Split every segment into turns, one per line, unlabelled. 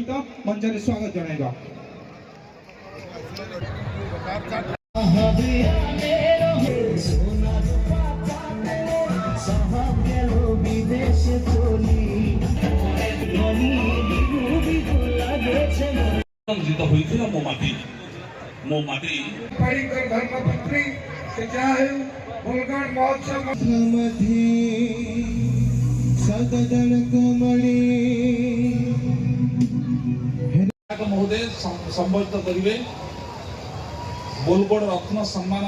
सहित मंच में स्वागत जनाइबा।
मो माटी
परिकर धर्मपत्नी से चाहे मुलगण महोत्सव
सदन कमली
महोदय संबोधित करेंगे बोलगोड़ रत्न सम्मान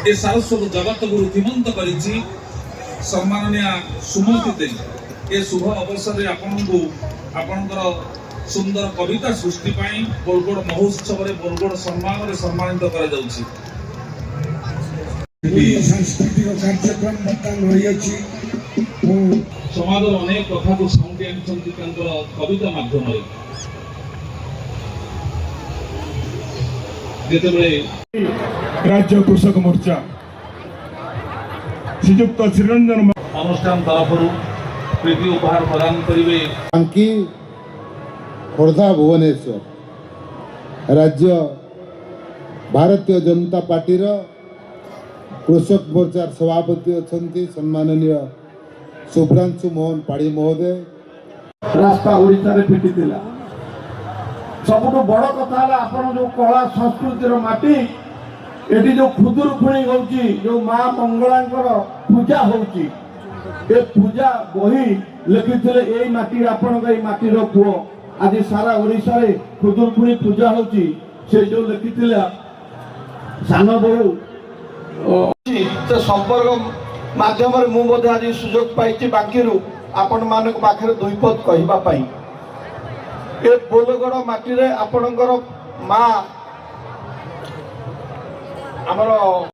ए सारस्वत जगत गुरु धीमंत करी सम्माननीय सुमति दे ए शुभ अवसर में आपणकर सुंदर कविता सृष्टि बोलगोड़ महोत्सव में बोलगोड़ सम्मान में सम्मानित कर
सांस्कृतिक कार्यक्रम
समाज अनेक कथा को साउंडी आनी कविता माध्यम
राज्य कृषक मोर्चा श्रीजुक्त श्रीरंजन
अनुष्ठान तरफ प्रीति उपहार प्रदान करेंगे
खोर्धा भुवनेश्वर राज्य भारतीय जनता पार्टी कृषक मोर्चार सभापति अच्छा सम्माननीय शुभ्रांशु मोहन पाड़ी महोदय
रास्ता ओडिशा रे फिटी दिला सबुठ बड़ कथा आपन जो कला संस्कृतिर माटी एटी जो खुदुरखुणी होउची जो मां मंगलांकर पूजा होउची ए पूजा बही लिखिथिले एई माटी आपन गई माटी रो पुओ आज सारा ओडिशा रे खुदुरखुणी पूजा होउची से जो लिखिथिले सान बहु तो संपर्क माध्यम मु आज सुजोग पाई बाकी आपण मान पाखे दुई पद कहवाई ए बोलगड़ माटी रे आपणकर माँ आमर